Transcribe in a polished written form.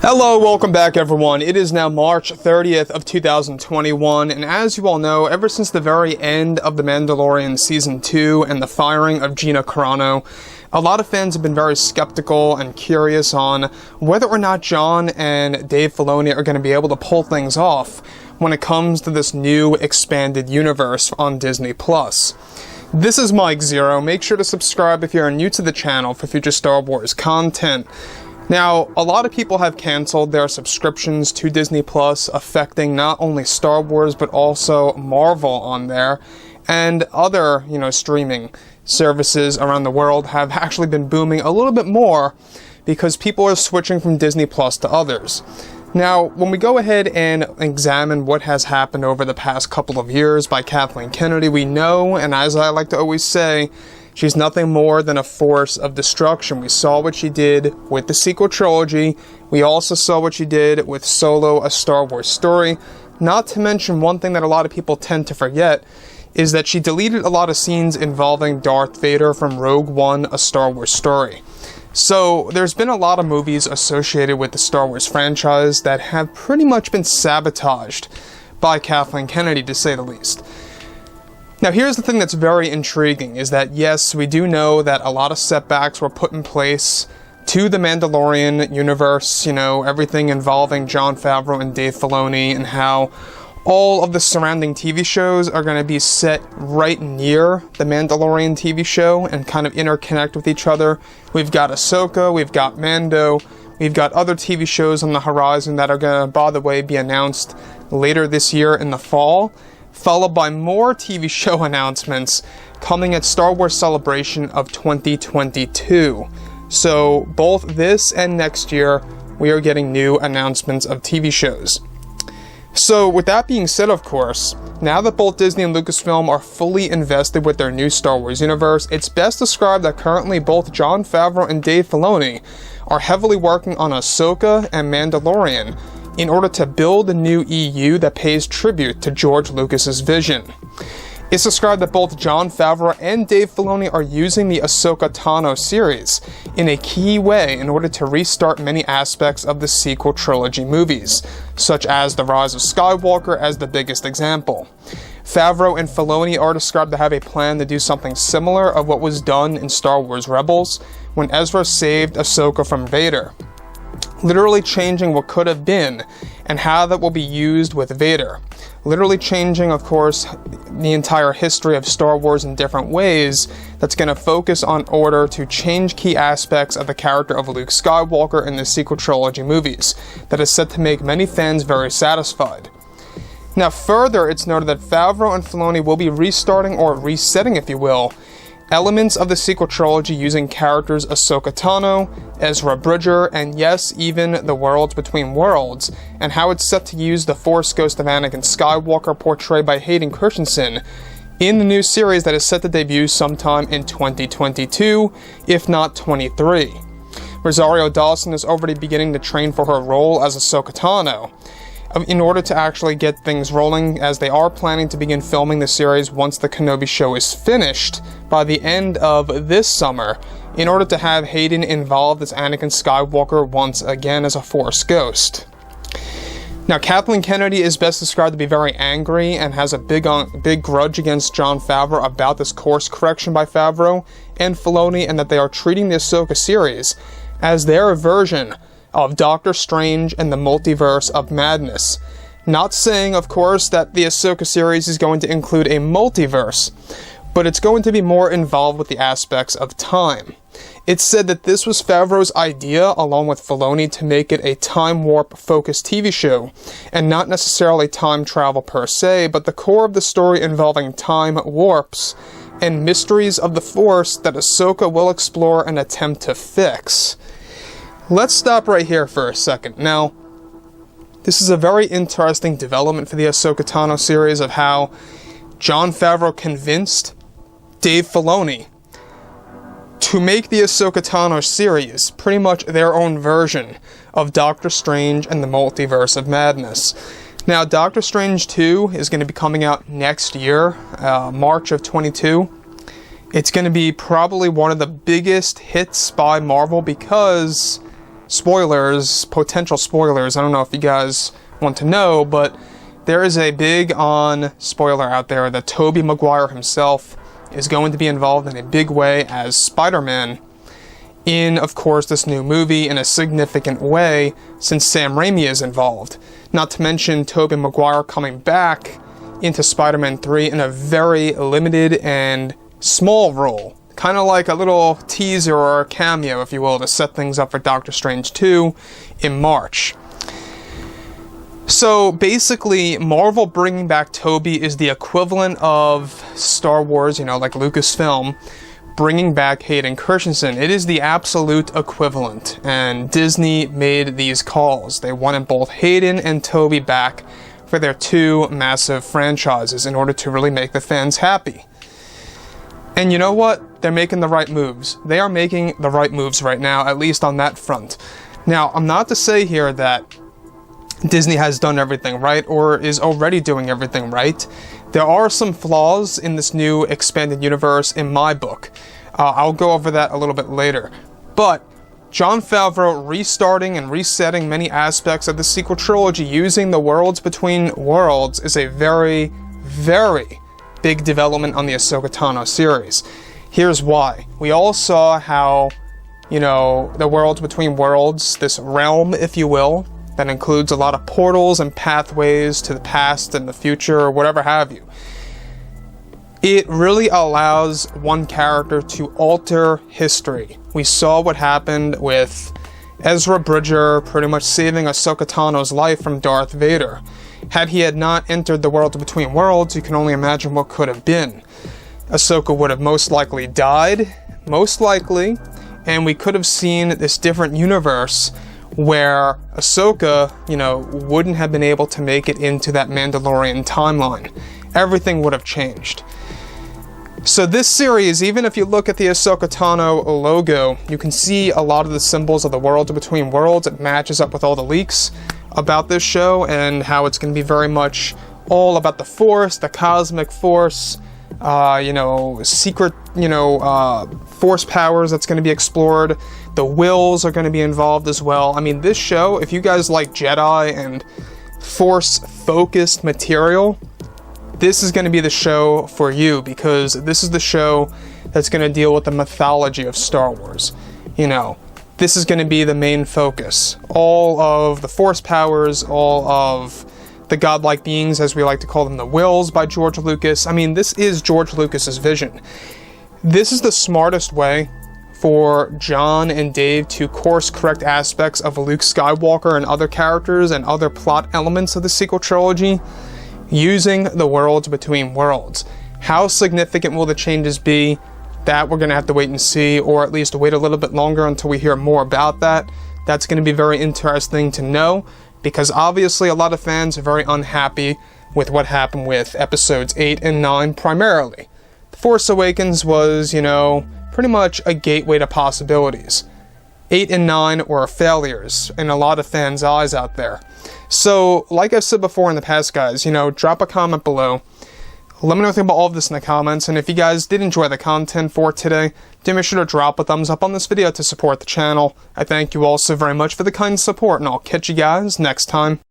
Hello, welcome back everyone. It is now March 30th of 2021, and as you all know, ever since the very end of The Mandalorian Season 2 and the firing of Gina Carano, a lot of fans have been very skeptical and curious on whether or not Jon and Dave Filoni are going to be able to pull things off when it comes to this new expanded universe on Disney+. This is Mike Zero. Make sure to subscribe if you're new to the channel for future Star Wars content. Now, a lot of people have canceled their subscriptions to Disney+, affecting not only Star Wars, but also Marvel on there, and other, streaming services around the world have actually been booming a little bit more because people are switching from Disney+ to others. Now, when we go ahead and examine what has happened over the past couple of years by Kathleen Kennedy, we know, and as I like to always say, she's nothing more than a force of destruction. We saw what she did with the sequel trilogy. We also saw what she did with Solo, A Star Wars Story. Not to mention, one thing that a lot of people tend to forget is that she deleted a lot of scenes involving Darth Vader from Rogue One, A Star Wars Story. So there's been a lot of movies associated with the Star Wars franchise that have pretty much been sabotaged by Kathleen Kennedy, to say the least. Now, here's the thing that's very intriguing, is that yes, we do know that a lot of setbacks were put in place to the Mandalorian universe, everything involving Jon Favreau and Dave Filoni, and how all of the surrounding TV shows are going to be set right near the Mandalorian TV show and kind of interconnect with each other. We've got Ahsoka, we've got Mando, we've got other TV shows on the horizon that are going to, by the way, be announced later this year in the fall, followed by more TV show announcements coming at Star Wars Celebration of 2022. So both this and next year, we are getting new announcements of TV shows. So with that being said, of course, now that both Disney and Lucasfilm are fully invested with their new Star Wars universe, it's best described that currently both Jon Favreau and Dave Filoni are heavily working on Ahsoka and Mandalorian in order to build a new EU that pays tribute to George Lucas's vision. It's described that both Jon Favreau and Dave Filoni are using the Ahsoka Tano series in a key way in order to restart many aspects of the sequel trilogy movies, such as The Rise of Skywalker as the biggest example. Favreau and Filoni are described to have a plan to do something similar of what was done in Star Wars Rebels when Ezra saved Ahsoka from Vader, literally changing what could have been and how that will be used with Vader. Literally changing, of course, the entire history of Star Wars in different ways that's going to focus on order to change key aspects of the character of Luke Skywalker in the sequel trilogy movies that is set to make many fans very satisfied. Now further, it's noted that Favreau and Filoni will be restarting, or resetting if you will, elements of the sequel trilogy using characters Ahsoka Tano, Ezra Bridger, and yes, even the Worlds Between Worlds, and how it's set to use the Force Ghost of Anakin Skywalker portrayed by Hayden Christensen in the new series that is set to debut sometime in 2022, if not 23. Rosario Dawson is already beginning to train for her role as Ahsoka Tano, in order to actually get things rolling, as they are planning to begin filming the series once the Kenobi show is finished by the end of this summer, in order to have Hayden involved as Anakin Skywalker once again as a Force ghost. Now, Kathleen Kennedy is best described to be very angry and has a big grudge against Jon Favreau about this course correction by Favreau and Filoni, and that they are treating the Ahsoka series as their version of Doctor Strange and the Multiverse of Madness. Not saying, of course, that the Ahsoka series is going to include a multiverse, but it's going to be more involved with the aspects of time. It's said that this was Favreau's idea, along with Filoni, to make it a time warp-focused TV show, and not necessarily time travel per se, but the core of the story involving time warps and mysteries of the Force that Ahsoka will explore and attempt to fix. Let's stop right here for a second. Now, this is a very interesting development for the Ahsoka Tano series, of how Jon Favreau convinced Dave Filoni to make the Ahsoka Tano series pretty much their own version of Doctor Strange and the Multiverse of Madness. Now, Doctor Strange 2 is going to be coming out next year, March of 22. It's going to be probably one of the biggest hits by Marvel because spoilers, potential spoilers, I don't know if you guys want to know, but there is a big on spoiler out there that Tobey Maguire himself is going to be involved in a big way as Spider-Man in, of course, this new movie in a significant way since Sam Raimi is involved. Not to mention Tobey Maguire coming back into Spider-Man 3 in a very limited and small role. Kind of like a little teaser or a cameo, if you will, to set things up for Doctor Strange 2 in March. So basically, Marvel bringing back Tobey is the equivalent of Star Wars, like Lucasfilm, bringing back Hayden Christensen. It is the absolute equivalent, and Disney made these calls. They wanted both Hayden and Tobey back for their two massive franchises in order to really make the fans happy. And you know what? They're making the right moves. They are making the right moves right now, at least on that front. Now, I'm not to say here that Disney has done everything right or is already doing everything right. There are some flaws in this new expanded universe in my book. I'll go over that a little bit later. But Jon Favreau restarting and resetting many aspects of the sequel trilogy using the Worlds Between Worlds is a very, very big development on the Ahsoka Tano series. Here's why. We all saw how, the Worlds Between Worlds, this realm, if you will, that includes a lot of portals and pathways to the past and the future, or whatever have you. It really allows one character to alter history. We saw what happened with Ezra Bridger pretty much saving Ahsoka Tano's life from Darth Vader. Had he had not entered the World Between Worlds, you can only imagine what could have been. Ahsoka would have most likely died, and we could have seen this different universe where Ahsoka, wouldn't have been able to make it into that Mandalorian timeline. Everything would have changed. So this series, even if you look at the Ahsoka Tano logo, you can see a lot of the symbols of the World Between Worlds. It matches up with all the leaks about this show and how it's going to be very much all about the Force, the cosmic Force, secret, Force powers that's going to be explored. The wills are going to be involved as well. I mean, this show, if you guys like Jedi and Force-focused material, this is going to be the show for you, because this is the show that's going to deal with the mythology of Star Wars. This is going to be the main focus. All of the Force powers, all of the godlike beings, as we like to call them, the wills by George Lucas. I mean, this is George Lucas's vision. This is the smartest way for John and Dave to course correct aspects of Luke Skywalker and other characters and other plot elements of the sequel trilogy using the Worlds Between Worlds. How significant will the changes be? That we're going to have to wait and see, or at least wait a little bit longer until we hear more about that. That's going to be very interesting to know, because obviously a lot of fans are very unhappy with what happened with episodes 8 and 9 primarily. The Force Awakens was, pretty much a gateway to possibilities. 8 and 9 were failures in a lot of fans' eyes out there. So, like I've said before in the past, guys, drop a comment below. Let me know what you think about all of this in the comments, and if you guys did enjoy the content for today, do make sure to drop a thumbs up on this video to support the channel. I thank you all so very much for the kind support, and I'll catch you guys next time.